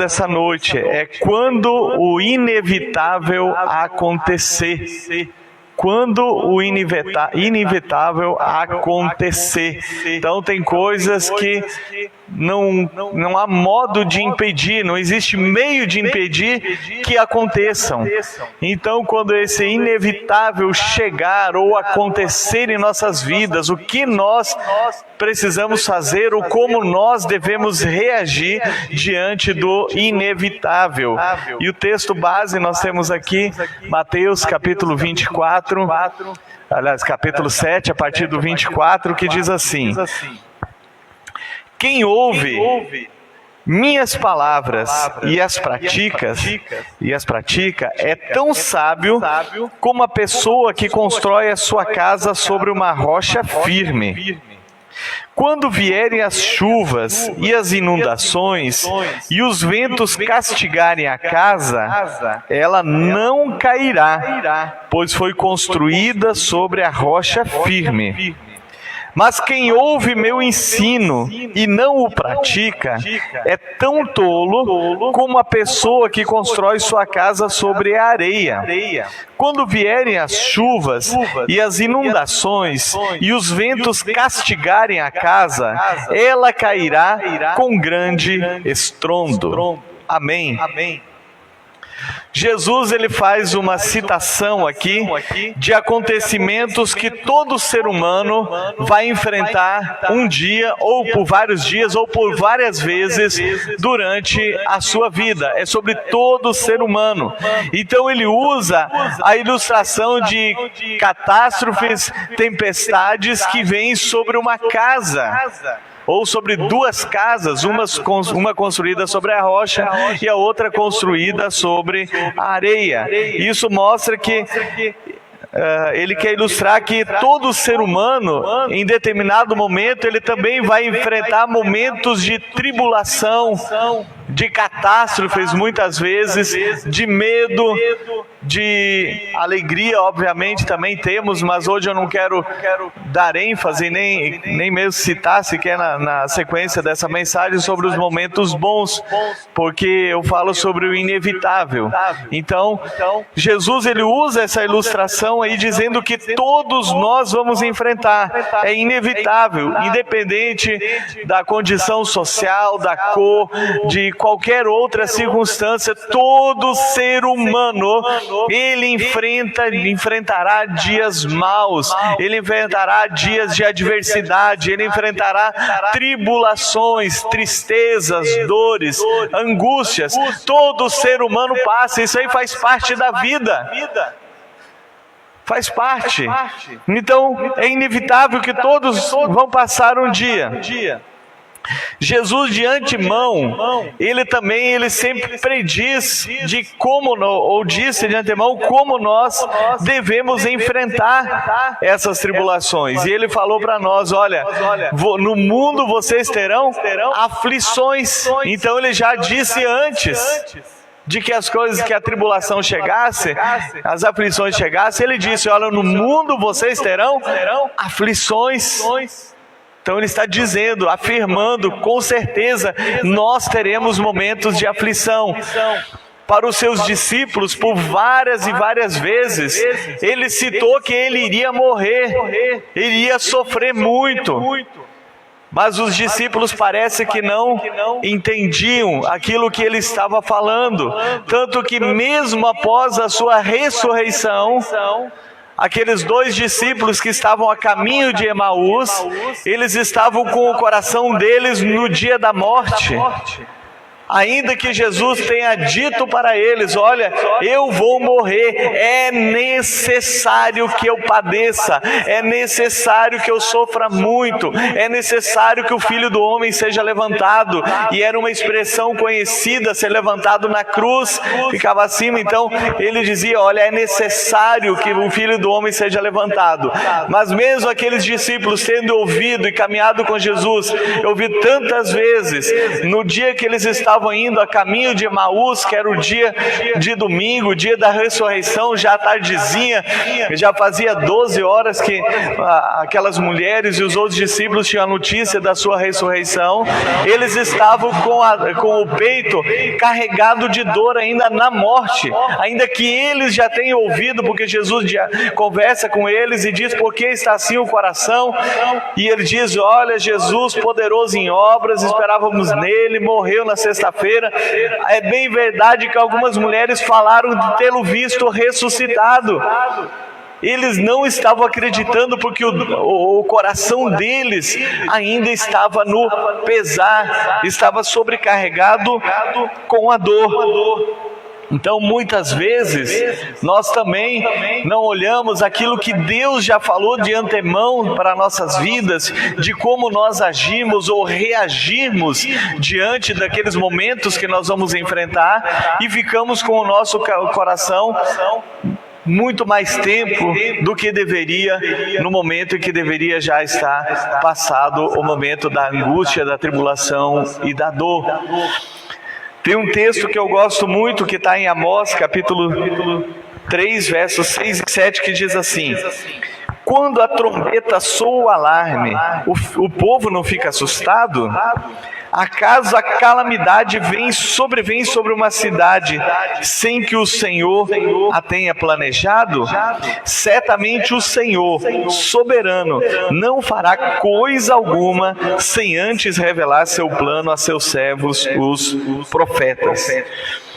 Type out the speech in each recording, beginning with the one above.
dessa noite é quando o inevitável acontecer. Quando o inevitável acontecer. Então tem coisas que não há modo de impedir, não existe meio de impedir que aconteçam. Então quando esse inevitável chegar ou acontecer em nossas vidas, o que nós precisamos fazer ou como nós devemos reagir diante do inevitável. E o texto base nós temos aqui, Mateus capítulo 24, aliás, capítulo 7, a partir do 24, que diz assim: quem ouve minhas palavras e as pratica é tão sábio como a pessoa que constrói a sua casa sobre uma rocha firme. Quando vierem as chuvas e as inundações e os ventos castigarem a casa, ela não cairá, pois foi construída sobre a rocha firme. Mas quem ouve meu ensino e não o pratica é tão tolo como a pessoa que constrói sua casa sobre a areia. Quando vierem as chuvas e as inundações e os ventos castigarem a casa, ela cairá com grande estrondo. Amém. Jesus ele faz uma citação aqui de acontecimentos que todo ser humano vai enfrentar um dia, ou por vários dias, ou por várias vezes durante a sua vida. É sobre todo ser humano. Então ele usa a ilustração de catástrofes, tempestades que vêm sobre uma casa. Ou sobre duas casas, uma construída sobre a rocha e a outra construída sobre a areia. Isso mostra que ele quer ilustrar que todo ser humano, em determinado momento, ele também vai enfrentar momentos de tribulação, de catástrofes muitas vezes, de medo, de alegria, obviamente também temos, mas hoje eu não quero dar ênfase, nem mesmo citar sequer na sequência dessa mensagem sobre os momentos bons, porque eu falo sobre o inevitável. Então, Jesus ele usa essa ilustração aí dizendo que todos nós vamos enfrentar, é inevitável, independente da condição social, da cor, de qualquer outra circunstância, todo ser humano ele enfrentará dias maus, ele enfrentará dias de adversidade, ele enfrentará tribulações, tristezas, dores, angústias. Todo ser humano passa, isso aí faz parte da vida. Faz parte. Então, é inevitável que todos vão passar um dia. Jesus de antemão, ele sempre prediz de como, ou disse de antemão como nós devemos enfrentar essas tribulações. E ele falou para nós, olha, no mundo vocês terão aflições. Então ele já disse antes de que as coisas, que a tribulação chegasse, as aflições chegassem, ele disse, olha, no mundo vocês terão aflições. Então ele está dizendo, afirmando, com certeza, nós teremos momentos de aflição. Para os seus discípulos, por várias e várias vezes, ele citou que ele iria morrer, iria sofrer muito. Mas os discípulos parece que não entendiam aquilo que ele estava falando. Tanto que mesmo após a sua ressurreição, aqueles dois discípulos que estavam a caminho de Emaús, eles estavam com o coração deles no dia da morte. Ainda que Jesus tenha dito para eles, olha, eu vou morrer, é necessário que eu padeça, é necessário que eu sofra muito, é necessário que o Filho do Homem seja levantado. E era uma expressão conhecida, ser levantado na cruz, ficava acima. Então ele dizia, olha, é necessário que o Filho do Homem seja levantado. Mas mesmo aqueles discípulos tendo ouvido e caminhado com Jesus, eu ouvi tantas vezes, no dia que eles estavam estavam indo a caminho de Emaús, que era o dia de domingo, o dia da ressurreição, já tardezinha, já fazia 12 horas que aquelas mulheres e os outros discípulos tinham a notícia da sua ressurreição. Eles estavam com o peito carregado de dor ainda na morte, ainda que eles já tenham ouvido, porque Jesus já conversa com eles e diz: por que está assim o coração? E ele diz: olha, Jesus poderoso em obras, esperávamos nele, morreu na sexta-feira. É bem verdade que algumas mulheres falaram de tê-lo visto ressuscitado. Eles não estavam acreditando, porque o coração deles ainda estava no pesar, estava sobrecarregado com a dor. Então, muitas vezes, nós também não olhamos aquilo que Deus já falou de antemão para nossas vidas, de como nós agimos ou reagirmos diante daqueles momentos que nós vamos enfrentar, e ficamos com o nosso coração muito mais tempo do que deveria, no momento em que deveria já estar passado o momento da angústia, da tribulação e da dor. Tem um texto que eu gosto muito, que está em Amós, capítulo 3, versos 6 e 7, que diz assim: quando a trombeta soa o alarme, o povo não fica assustado? Acaso a calamidade sobrevém sobre uma cidade sem que o Senhor a tenha planejado? Certamente o Senhor, soberano, não fará coisa alguma sem antes revelar seu plano a seus servos, os profetas.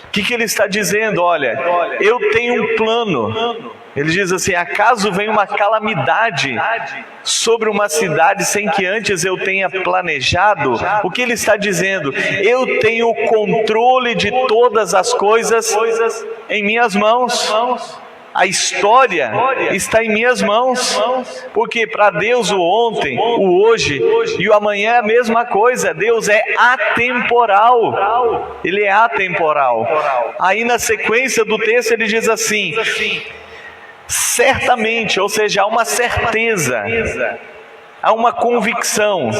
O que ele está dizendo? Olha, eu tenho um plano. Ele diz assim: acaso vem uma calamidade sobre uma cidade sem que antes eu tenha planejado? O que ele está dizendo? Eu tenho o controle de todas as coisas em minhas mãos. A história está em minhas mãos, porque para Deus o ontem, o hoje e o amanhã é a mesma coisa. Deus é atemporal, Ele é atemporal. Aí na sequência do texto ele diz assim: certamente, ou seja, há uma certeza, há uma convicção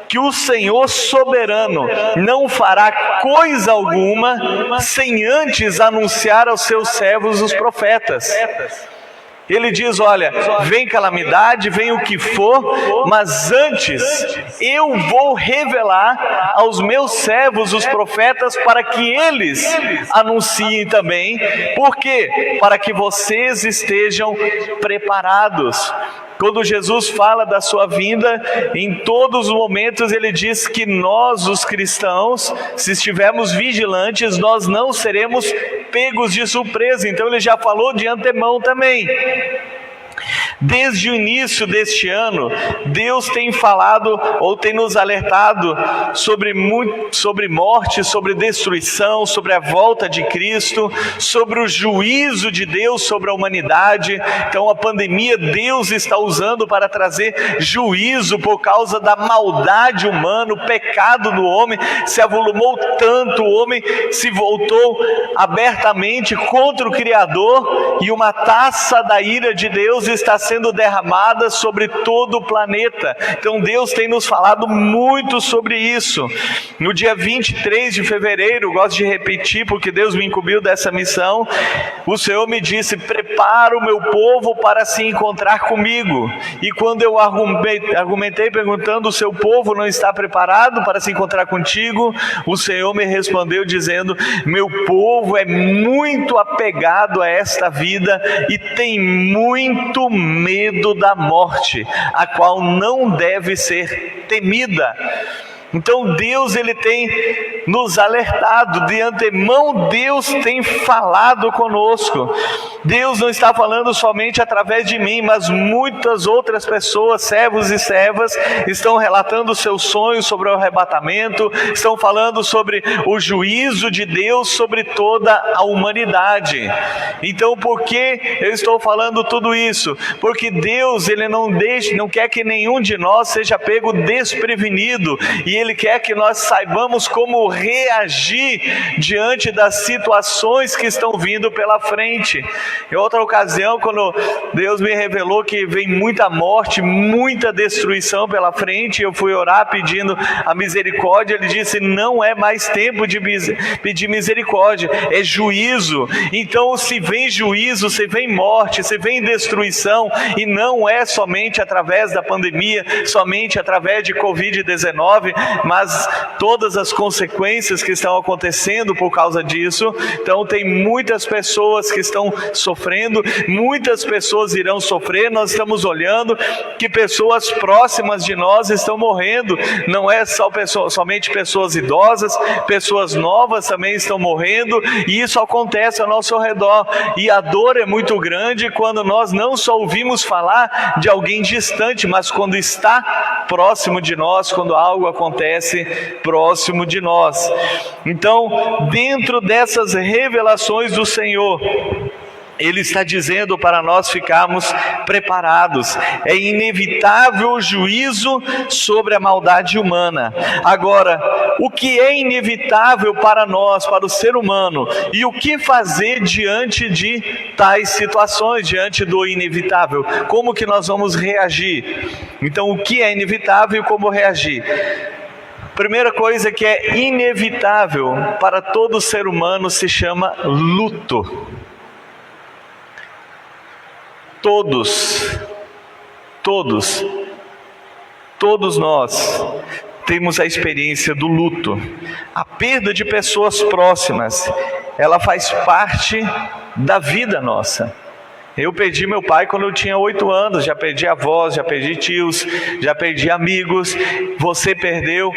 que o Senhor soberano não fará coisa alguma sem antes anunciar aos seus servos, os profetas. Ele diz: olha, vem calamidade, vem o que for, mas antes eu vou revelar aos meus servos, os profetas, para que eles anunciem também. Por quê? Para que vocês estejam preparados. Quando Jesus fala da sua vinda, em todos os momentos ele diz que nós, os cristãos, se estivermos vigilantes, nós não seremos pegos de surpresa. Então ele já falou de antemão também. Desde o início deste ano, Deus tem falado ou tem nos alertado sobre morte, sobre destruição, sobre a volta de Cristo, sobre o juízo de Deus sobre a humanidade. Então a pandemia Deus está usando para trazer juízo por causa da maldade humana, o pecado do homem se avolumou tanto, o homem se voltou abertamente contra o Criador, e uma taça da ira de Deus está sendo derramada sobre todo o planeta. Então Deus tem nos falado muito sobre isso. No dia 23 de fevereiro, gosto de repetir porque Deus me incumbiu dessa missão, o Senhor me disse: prepara o meu povo para se encontrar comigo. E quando eu argumentei perguntando: o seu povo não está preparado para se encontrar contigo? O Senhor me respondeu dizendo: meu povo é muito apegado a esta vida e tem muito medo da morte, a qual não deve ser temida. Então Deus, Ele tem nos alertado, de antemão Deus tem falado conosco. Deus não está falando somente através de mim, mas muitas outras pessoas, servos e servas, estão relatando seus sonhos sobre o arrebatamento, estão falando sobre o juízo de Deus sobre toda a humanidade. Então por que eu estou falando tudo isso? Porque Deus, Ele não quer que nenhum de nós seja pego desprevenido, e Ele quer que nós saibamos como reagir diante das situações que estão vindo pela frente. Em outra ocasião, quando Deus me revelou que vem muita morte, muita destruição pela frente, eu fui orar pedindo a misericórdia. Ele disse: não é mais tempo de pedir misericórdia, é juízo. Então, se vem juízo, se vem morte, se vem destruição, e não é somente através da pandemia, somente através de Covid-19, mas todas as consequências que estão acontecendo por causa disso. Então, tem muitas pessoas que estão sofrendo, muitas pessoas irão sofrer. Nós estamos olhando que pessoas próximas de nós estão morrendo. Não é somente pessoas idosas, pessoas novas também estão morrendo, e isso acontece ao nosso redor. E a dor é muito grande quando nós não só ouvimos falar de alguém distante, mas quando está próximo de nós, quando algo acontece próximo de nós. Então, dentro dessas revelações do Senhor, Ele está dizendo para nós ficarmos preparados. É inevitável o juízo sobre a maldade humana. Agora, o que é inevitável para nós, para o ser humano, e o que fazer diante de tais situações, diante do inevitável? Como que nós vamos reagir? Então, o que é inevitável e como reagir? Primeira coisa que é inevitável para todo ser humano se chama luto. Todos nós temos a experiência do luto. A perda de pessoas próximas, ela faz parte da vida nossa. Eu perdi meu pai quando eu tinha 8 anos, já perdi avós, já perdi tios, já perdi amigos. Você perdeu,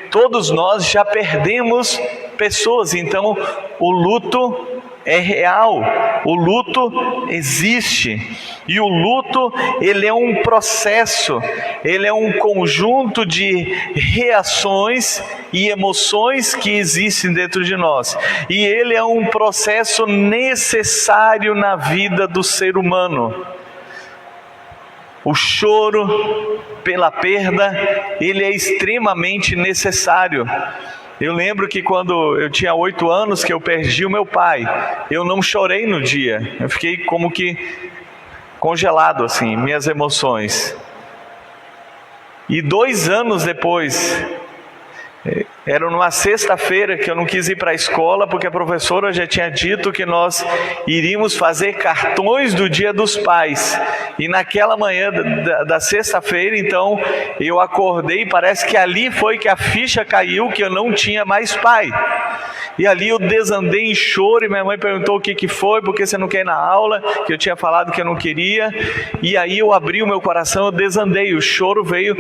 todos nós já perdemos pessoas. Então, o luto é real, o luto existe, e o luto, ele é um processo, ele é um conjunto de reações e emoções que existem dentro de nós, e ele é um processo necessário na vida do ser humano. O choro pela perda, ele é extremamente necessário. Eu lembro que quando eu tinha 8 anos, que eu perdi o meu pai, eu não chorei no dia, eu fiquei como que congelado, assim, minhas emoções. E 2 anos depois, era numa sexta-feira que eu não quis ir para a escola, porque a professora já tinha dito que nós iríamos fazer cartões do Dia dos Pais. E naquela manhã da sexta-feira, então, eu acordei, parece que ali foi que a ficha caiu, que eu não tinha mais pai. E ali eu desandei em choro, e minha mãe perguntou o que foi, porque você não quer ir na aula, que eu tinha falado que eu não queria. E aí eu abri o meu coração, eu desandei, o choro veio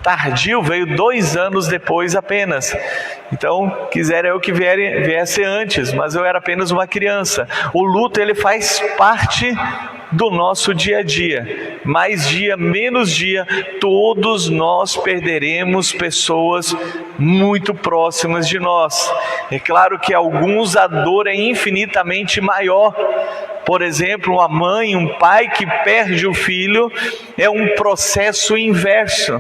tardio, veio 2 anos depois apenas. Então, quisera eu que viesse antes, mas eu era apenas uma criança. O luto, ele faz parte do nosso dia a dia. Mais dia, menos dia, todos nós perderemos pessoas muito próximas de nós. É claro que alguns a dor é infinitamente maior. Por exemplo, uma mãe, um pai que perde o filho, é um processo inverso.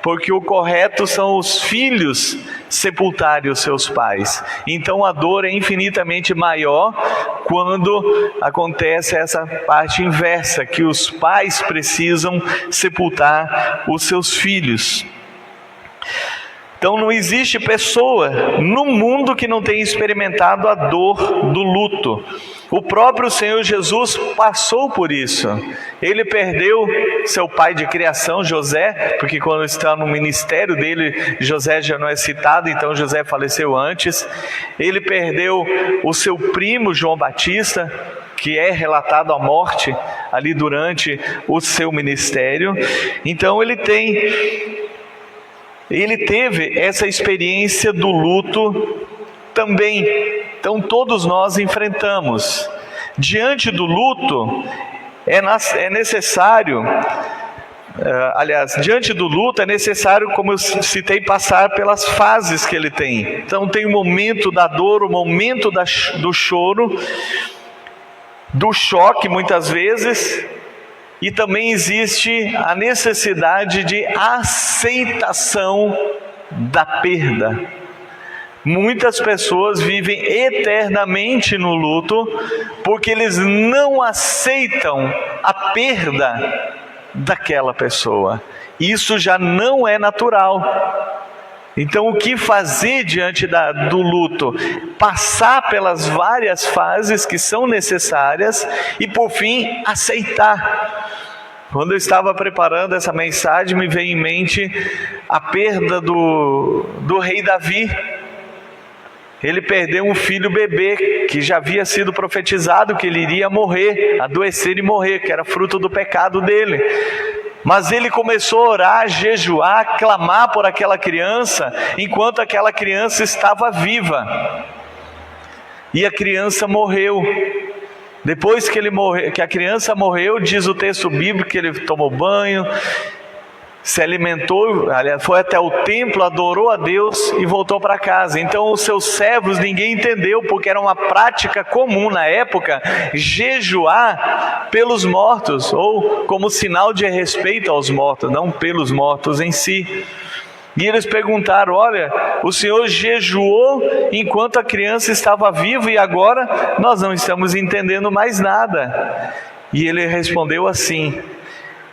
Porque o correto são os filhos sepultarem os seus pais. Então a dor é infinitamente maior quando acontece essa parte inversa, que os pais precisam sepultar os seus filhos. Então não existe pessoa no mundo que não tenha experimentado a dor do luto. O próprio Senhor Jesus passou por isso. Ele perdeu seu pai de criação, José, porque quando está no ministério dele, José já não é citado, então José faleceu antes. Ele perdeu o seu primo, João Batista, que é relatado a morte ali durante o seu ministério. Então ele teve essa experiência do luto também. Então todos nós enfrentamos. Diante do luto, é necessário, diante do luto é necessário, como eu citei, passar pelas fases que ele tem. Então tem o momento da dor, o momento do choro, do choque muitas vezes, e também existe a necessidade de aceitação da perda. Muitas pessoas vivem eternamente no luto porque eles não aceitam a perda daquela pessoa. Isso já não é natural. Então, o que fazer diante do luto? Passar pelas várias fases que são necessárias e, por fim, aceitar. Quando eu estava preparando essa mensagem, me veio em mente a perda do rei Davi. Ele perdeu um filho bebê, que já havia sido profetizado que ele iria morrer, adoecer e morrer, que era fruto do pecado dele. Mas ele começou a orar, jejuar, clamar por aquela criança, enquanto aquela criança estava viva. E a criança morreu. Depois que a criança morreu, diz o texto bíblico que ele tomou banho, se alimentou, foi até o templo, adorou a Deus e voltou para casa. Então os seus servos, ninguém entendeu, porque era uma prática comum na época, jejuar pelos mortos, ou como sinal de respeito aos mortos, não pelos mortos em si. E eles perguntaram: olha, o Senhor jejuou enquanto a criança estava viva e agora nós não estamos entendendo mais nada. E ele respondeu assim: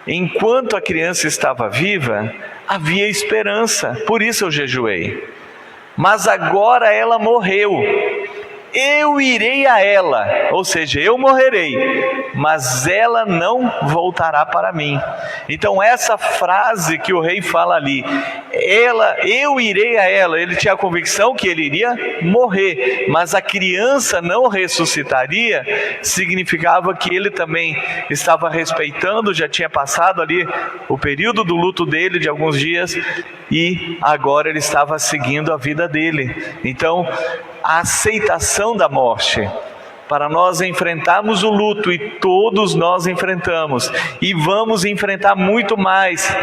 enquanto a criança estava viva, havia esperança, por isso eu jejuei. Mas agora ela morreu, eu irei a ela, ou seja, eu morrerei, mas ela não voltará para mim. Então essa frase que o rei fala ali, eu irei a ela, ele tinha a convicção que ele iria morrer, mas a criança não ressuscitaria, significava que ele também estava respeitando, já tinha passado ali o período do luto dele de alguns dias, e agora ele estava seguindo a vida dele. Então a aceitação da morte, para nós enfrentarmos o luto, e todos nós enfrentamos, e vamos enfrentar muito mais,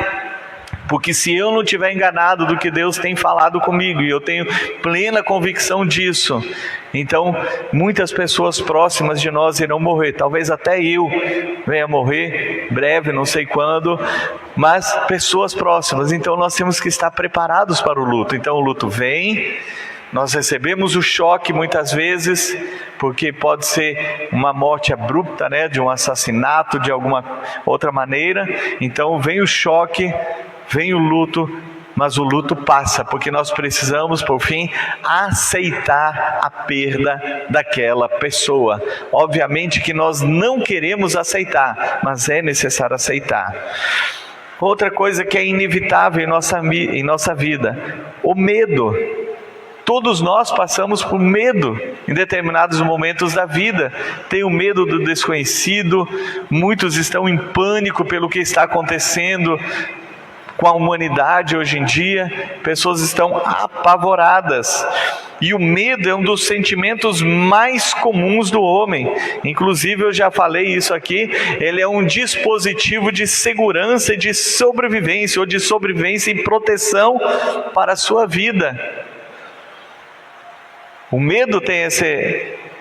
porque se eu não estiver enganado do que Deus tem falado comigo, e eu tenho plena convicção disso, então muitas pessoas próximas de nós irão morrer, talvez até eu venha morrer, breve, não sei quando, mas pessoas próximas. Então nós temos que estar preparados para o luto. Então o luto vem, nós recebemos o choque muitas vezes, porque pode ser uma morte abrupta, de um assassinato, de alguma outra maneira. Então vem o choque, vem o luto, mas o luto passa, porque nós precisamos, por fim, aceitar a perda daquela pessoa. Obviamente que nós não queremos aceitar, mas é necessário aceitar. Outra coisa que é inevitável em nossa vida, o medo. Todos nós passamos por medo em determinados momentos da vida. Tem o medo do desconhecido, muitos estão em pânico pelo que está acontecendo com a humanidade hoje em dia, pessoas estão apavoradas. E o medo é um dos sentimentos mais comuns do homem. Inclusive eu já falei isso aqui, ele é um dispositivo de segurança e de sobrevivência, ou de sobrevivência e proteção para a sua vida. O medo tem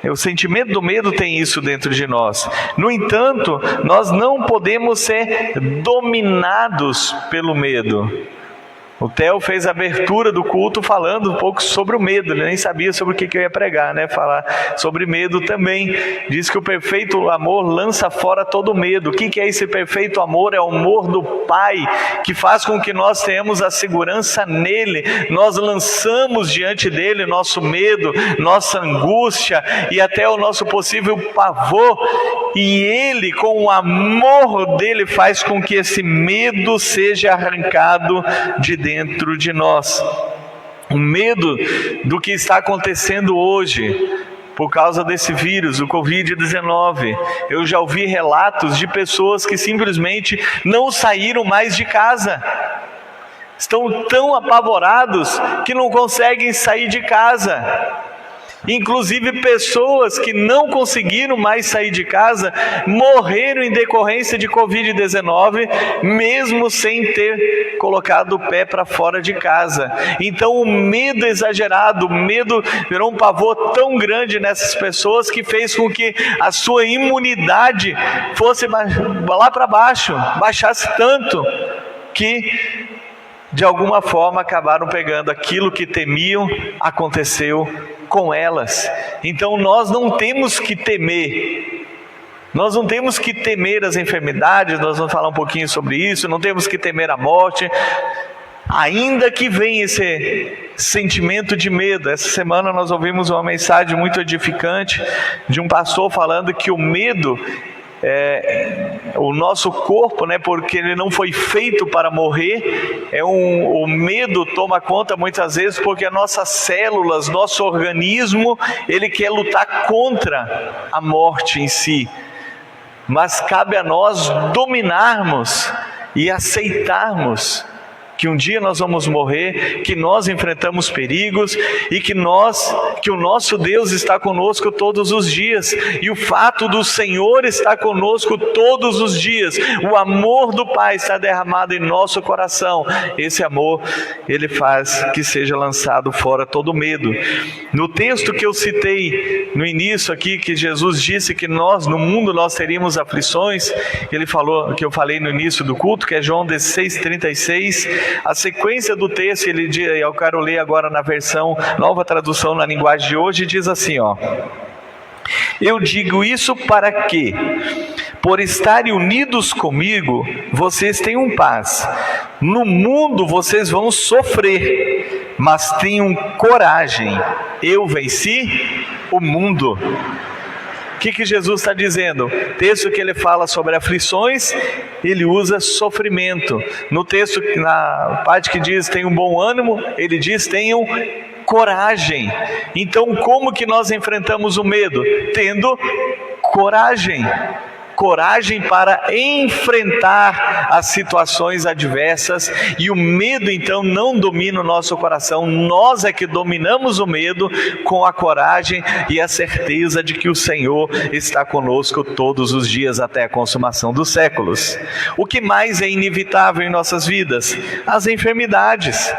o sentimento do medo tem isso dentro de nós. No entanto, nós não podemos ser dominados pelo medo. O Theo fez a abertura do culto falando um pouco sobre o medo. Ele nem sabia sobre o que eu ia pregar, falar sobre medo também. Diz que o perfeito amor lança fora todo medo. O que é esse perfeito amor? É o amor do Pai, que faz com que nós tenhamos a segurança nele. Nós lançamos diante dele nosso medo, nossa angústia e até o nosso possível pavor. E ele, com o amor dele, faz com que esse medo seja arrancado de dentro de nós. O medo do que está acontecendo hoje, por causa desse vírus, o Covid-19. Eu já ouvi relatos de pessoas que simplesmente não saíram mais de casa. Estão tão apavorados que não conseguem sair de casa. Inclusive pessoas que não conseguiram mais sair de casa morreram em decorrência de Covid-19, mesmo sem ter colocado o pé para fora de casa. Então o medo exagerado, o medo virou um pavor tão grande nessas pessoas que fez com que a sua imunidade fosse lá para baixo, baixasse tanto que de alguma forma acabaram pegando aquilo que temiam, aconteceu com elas. Então nós não temos que temer. Nós não temos que temer as enfermidades, nós vamos falar um pouquinho sobre isso, não temos que temer a morte, ainda que venha esse sentimento de medo. Essa semana nós ouvimos uma mensagem muito edificante de um pastor falando que o medo o nosso corpo, porque ele não foi feito para morrer, o medo toma conta muitas vezes porque as nossas células, nosso organismo, ele quer lutar contra a morte em si, mas cabe a nós dominarmos e aceitarmos que um dia nós vamos morrer, que nós enfrentamos perigos e que o nosso Deus está conosco todos os dias. E o fato do Senhor estar conosco todos os dias, o amor do Pai está derramado em nosso coração. Esse amor, ele faz que seja lançado fora todo medo. No texto que eu citei no início aqui, que Jesus disse que no mundo nós teríamos aflições, ele falou, que eu falei no início do culto, que é João 16:36. A sequência do texto, eu quero ler agora na versão Nova Tradução, na linguagem de hoje, diz assim, eu digo isso para que, por estarem unidos comigo, vocês tenham paz. No mundo vocês vão sofrer, mas tenham coragem, eu venci o mundo. O que Jesus está dizendo? Texto que ele fala sobre aflições, ele usa sofrimento. No texto, na parte que diz tenham bom ânimo, ele diz tenham coragem. Então como que nós enfrentamos o medo? Tendo coragem. Coragem para enfrentar as situações adversas, e o medo então não domina o nosso coração, nós é que dominamos o medo com a coragem e a certeza de que o Senhor está conosco todos os dias até a consumação dos séculos. O que mais é inevitável em nossas vidas? As enfermidades.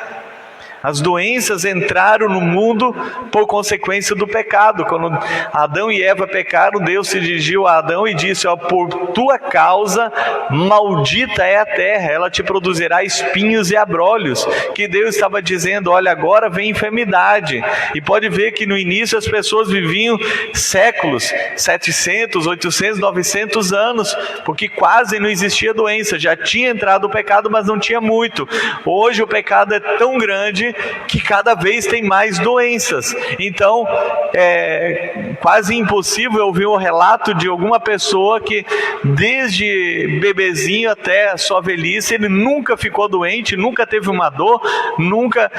As doenças entraram no mundo por consequência do pecado. Quando Adão e Eva pecaram, Deus se dirigiu a Adão e disse, por tua causa, maldita é a terra, ela te produzirá espinhos e abrolhos. Que Deus estava dizendo, olha, agora vem enfermidade. E pode ver que no início as pessoas viviam séculos, 700, 800, 900 anos, porque quase não existia doença. Já tinha entrado o pecado, mas não tinha muito. Hoje o pecado é tão grande que cada vez tem mais doenças. Então é quase impossível ouvir um relato de alguma pessoa que desde bebezinho até a sua velhice ele nunca ficou doente, nunca teve uma dor, nunca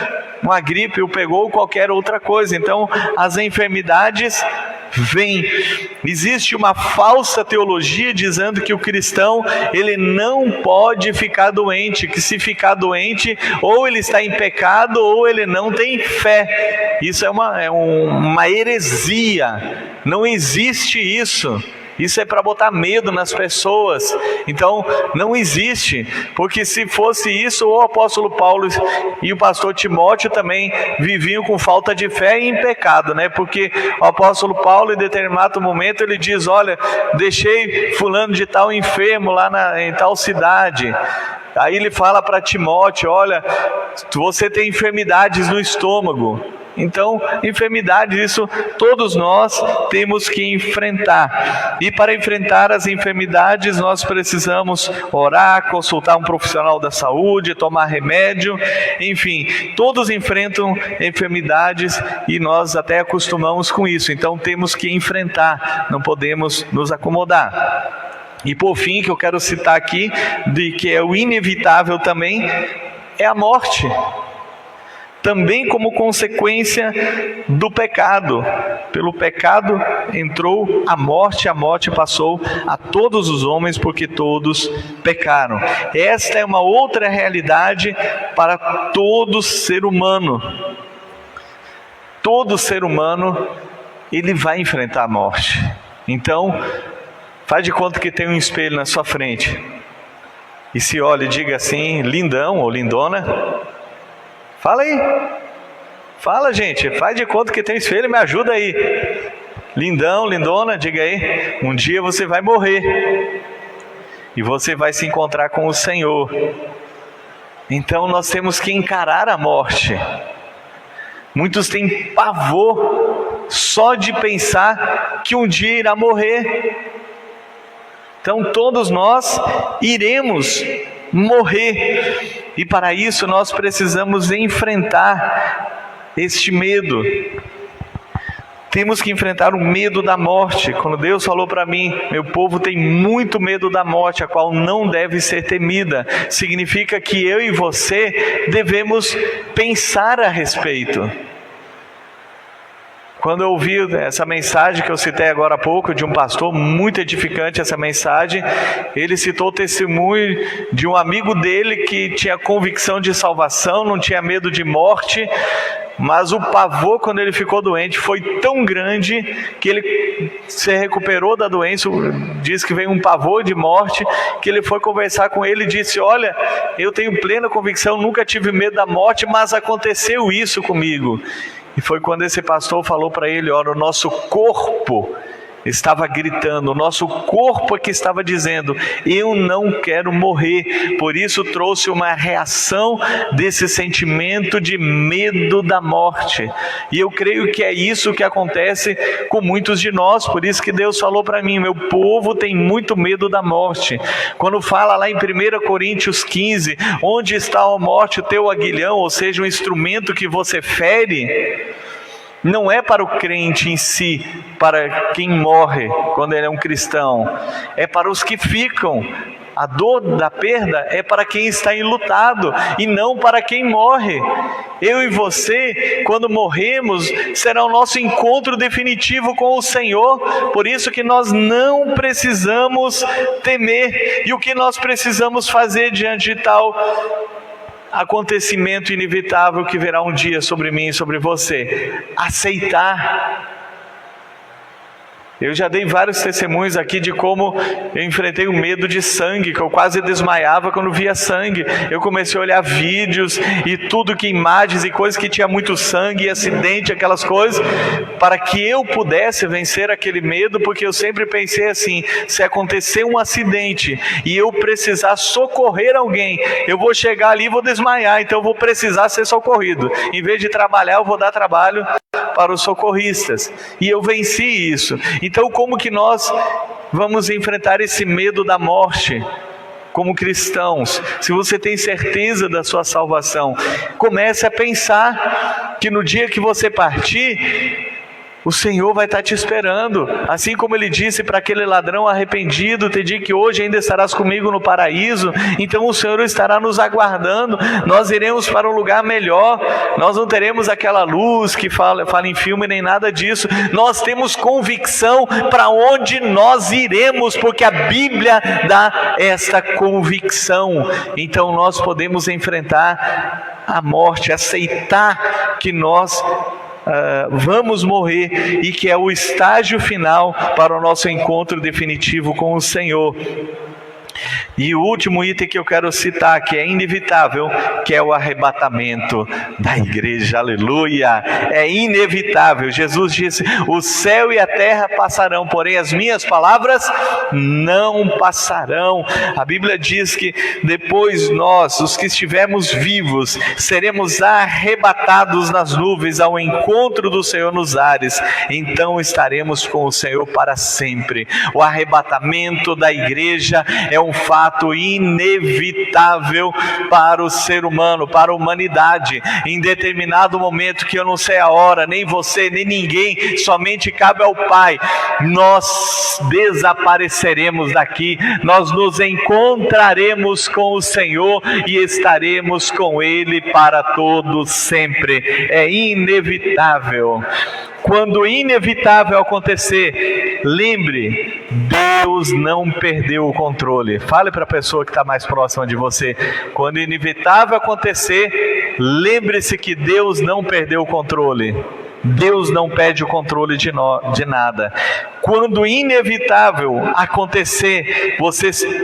uma gripe o pegou ou qualquer outra coisa. Então as enfermidades vêm. Existe uma falsa teologia dizendo que o cristão ele não pode ficar doente, que se ficar doente ou ele está em pecado ou ele não tem fé. Isso é uma heresia, não existe isso. Isso é para botar medo nas pessoas. Então não existe, porque se fosse isso, o apóstolo Paulo e o pastor Timóteo também viviam com falta de fé e em pecado, porque o apóstolo Paulo em determinado momento ele diz, olha, deixei fulano de tal enfermo lá em tal cidade. Aí ele fala para Timóteo, olha, você tem enfermidades no estômago. Então, enfermidades, isso todos nós temos que enfrentar. E para enfrentar as enfermidades, nós precisamos orar, consultar um profissional da saúde, tomar remédio, enfim, todos enfrentam enfermidades e nós até acostumamos com isso. Então, temos que enfrentar, não podemos nos acomodar. E por fim, que eu quero citar aqui, de que é o inevitável também, é a morte. Também como consequência do pecado. Pelo pecado entrou a morte passou a todos os homens, porque todos pecaram. Esta é uma outra realidade para todo ser humano. Todo ser humano, ele vai enfrentar a morte. Então, faz de conta que tem um espelho na sua frente. E se olha e diga assim, lindão ou lindona. Fala aí. Fala, gente. Faz de conta que tem um espelho, me ajuda aí. Lindão, lindona, diga aí. Um dia você vai morrer. E você vai se encontrar com o Senhor. Então nós temos que encarar a morte. Muitos têm pavor só de pensar que um dia irá morrer. Então todos nós iremos morrer, e para isso nós precisamos enfrentar este medo. Temos que enfrentar o medo da morte. Quando Deus falou para mim, meu povo tem muito medo da morte, a qual não deve ser temida, significa que eu e você devemos pensar a respeito. Quando eu ouvi essa mensagem que eu citei agora há pouco, de um pastor, muito edificante essa mensagem, ele citou o testemunho de um amigo dele que tinha convicção de salvação, não tinha medo de morte, mas o pavor quando ele ficou doente foi tão grande que ele se recuperou da doença, diz que veio um pavor de morte, que ele foi conversar com ele e disse: olha, eu tenho plena convicção, nunca tive medo da morte, mas aconteceu isso comigo. E foi quando esse pastor falou para ele: olha, o nosso corpo estava gritando, o nosso corpo que estava dizendo: eu não quero morrer. Por isso trouxe uma reação desse sentimento de medo da morte. E eu creio que é isso que acontece com muitos de nós. Por isso que Deus falou para mim: meu povo tem muito medo da morte. Quando fala lá em 1 Coríntios 15, onde está a morte, o teu aguilhão, ou seja, um instrumento que você fere, não é para o crente em si, para quem morre quando ele é um cristão, é para os que ficam. A dor da perda é para quem está enlutado e não para quem morre. Eu e você, quando morremos, será o nosso encontro definitivo com o Senhor. Por isso que nós não precisamos temer. E o que nós precisamos fazer diante de tal acontecimento inevitável que virá um dia sobre mim e sobre você? Aceitar. Eu já dei vários testemunhos aqui de como eu enfrentei o medo de sangue, que eu quase desmaiava quando via sangue. Eu comecei a olhar vídeos e tudo que imagens e coisas que tinha muito sangue, e acidente, aquelas coisas, para que eu pudesse vencer aquele medo, porque eu sempre pensei assim: se acontecer um acidente e eu precisar socorrer alguém, eu vou chegar ali e vou desmaiar, então eu vou precisar ser socorrido. Em vez de trabalhar, eu vou dar trabalho para os socorristas. E eu venci isso. Então, como que nós vamos enfrentar esse medo da morte como cristãos? Se você tem certeza da sua salvação, comece a pensar que no dia que você partir, o Senhor vai estar te esperando, assim como Ele disse para aquele ladrão arrependido: te digo que hoje ainda estarás comigo no paraíso. Então o Senhor estará nos aguardando. Nós iremos para um lugar melhor. Nós não teremos aquela luz que fala em filme, nem nada disso. Nós temos convicção para onde nós iremos, porque a Bíblia dá esta convicção. Então nós podemos enfrentar a morte, aceitar que nós vamos morrer, e que é o estágio final para o nosso encontro definitivo com o Senhor. E o último item que eu quero citar, que é inevitável, que é o arrebatamento da igreja. Aleluia! É inevitável. Jesus disse: o céu e a terra passarão, porém as minhas palavras não passarão. A Bíblia diz que depois nós, os que estivermos vivos, seremos arrebatados nas nuvens ao encontro do Senhor nos ares. Então estaremos com o Senhor para sempre. O arrebatamento da igreja é um fato inevitável para o ser humano, para a humanidade. Em determinado momento, que eu não sei a hora, nem você, nem ninguém, somente cabe ao Pai, nós desapareceremos daqui, nós nos encontraremos com o Senhor e estaremos com Ele para todo sempre. É inevitável. Quando o inevitável acontecer, lembre, Deus não perdeu o controle. Fale para a pessoa que está mais próxima de você: quando o inevitável acontecer, lembre-se que Deus não perdeu o controle. Deus não perde o controle de nada. Quando o inevitável acontecer,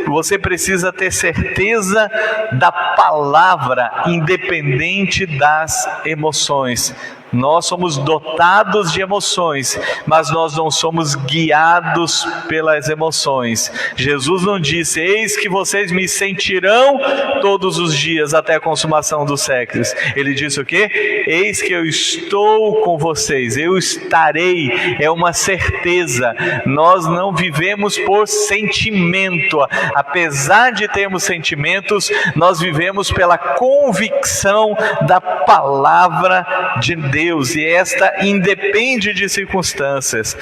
você precisa ter certeza da palavra, independente das emoções. Nós somos dotados de emoções, mas nós não somos guiados pelas emoções. Jesus não disse: eis que vocês me sentirão todos os dias até a consumação dos séculos. Ele disse o quê? Eis que eu estou com vocês, eu estarei. É uma certeza. Nós não vivemos por sentimento. Apesar de termos sentimentos, nós vivemos pela convicção da palavra de Deus, e esta independe de circunstâncias.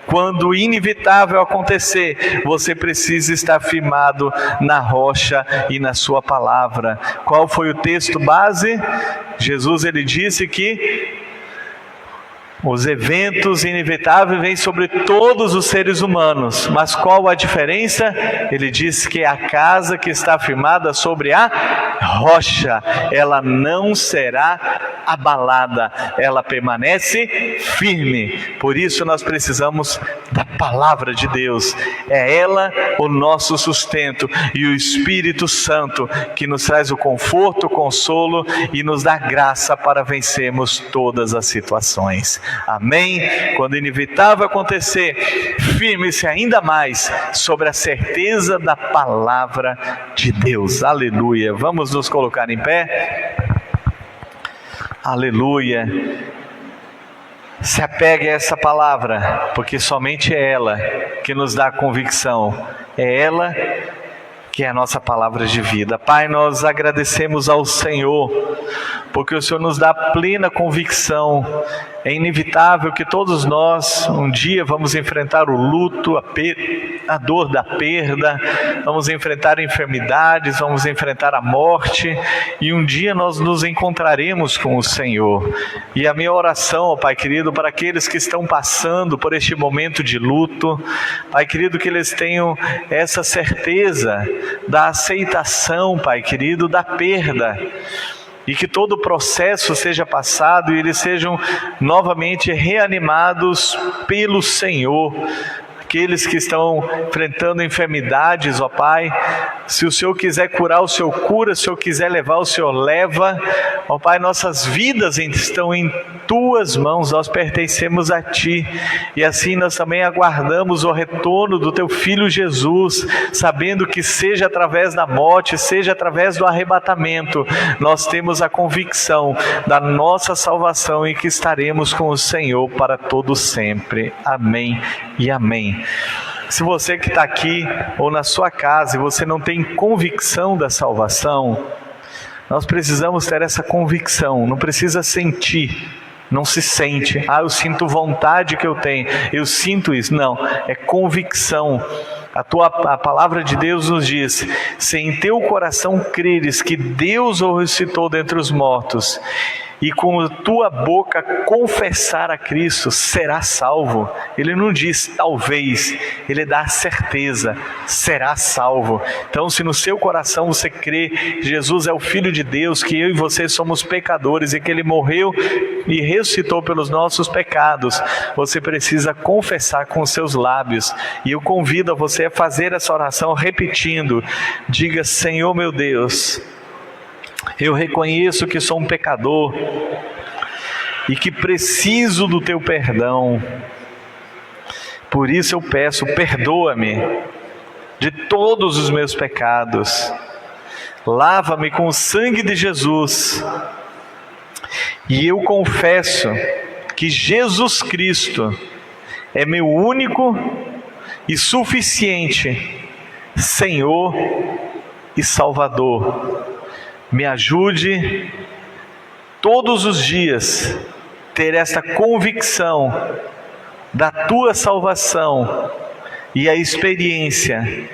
Quando o inevitável acontecer, você precisa estar firmado na rocha e na sua palavra. Qual foi o texto base? Jesus, ele disse que os eventos inevitáveis vêm sobre todos os seres humanos, mas qual a diferença? Ele diz que a casa que está firmada sobre a rocha, ela não será abalada, ela permanece firme. Por isso nós precisamos da palavra de Deus. É ela o nosso sustento, e o Espírito Santo que nos traz o conforto, o consolo e nos dá graça para vencermos todas as situações. Amém? Quando o inevitável acontecer, firme-se ainda mais sobre a certeza da palavra de Deus. Aleluia. Vamos nos colocar em pé? Aleluia. Se apegue a essa palavra, porque somente é ela que nos dá convicção. É ela que é a nossa palavra de vida. Pai, nós agradecemos ao Senhor, porque o Senhor nos dá plena convicção. É inevitável que todos nós um dia vamos enfrentar o luto, a dor da perda, vamos enfrentar enfermidades, vamos enfrentar a morte, e um dia nós nos encontraremos com o Senhor. E a minha oração, ó Pai querido, para aqueles que estão passando por este momento de luto, Pai querido, que eles tenham essa certeza da aceitação, Pai querido, da perda, e que todo o processo seja passado e eles sejam novamente reanimados pelo Senhor. Aqueles que estão enfrentando enfermidades, ó Pai, se o Senhor quiser curar, o Senhor cura, se o Senhor quiser levar, o Senhor leva. Ó Pai, nossas vidas estão em Tuas mãos, nós pertencemos a Ti, e assim nós também aguardamos o retorno do Teu Filho Jesus, sabendo que seja através da morte, seja através do arrebatamento, nós temos a convicção da nossa salvação e que estaremos com o Senhor para todo sempre. Amém e amém. Se você que está aqui ou na sua casa e você não tem convicção da salvação, nós precisamos ter essa convicção. Não precisa sentir, não se sente. Eu sinto vontade que eu tenho, eu sinto isso. Não, é convicção. A palavra de Deus nos diz: se em teu coração creres que Deus o ressuscitou dentre os mortos, e com a tua boca confessar a Cristo, será salvo. Ele não diz talvez, ele dá certeza, será salvo. Então, se no seu coração você crê que Jesus é o Filho de Deus, que eu e você somos pecadores e que Ele morreu e ressuscitou pelos nossos pecados, você precisa confessar com os seus lábios. E eu convido a você a fazer essa oração repetindo. Diga: Senhor meu Deus, eu reconheço que sou um pecador e que preciso do Teu perdão. Por isso eu peço, perdoa-me de todos os meus pecados. Lava-me com o sangue de Jesus. E eu confesso que Jesus Cristo é meu único e suficiente Senhor e Salvador. Me ajude todos os dias ter esta convicção da Tua salvação e a experiência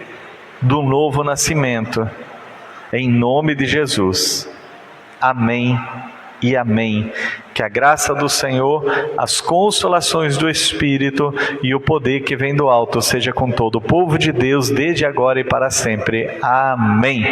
do novo nascimento. Em nome de Jesus. Amém e amém. Que a graça do Senhor, as consolações do Espírito e o poder que vem do alto seja com todo o povo de Deus, desde agora e para sempre. Amém.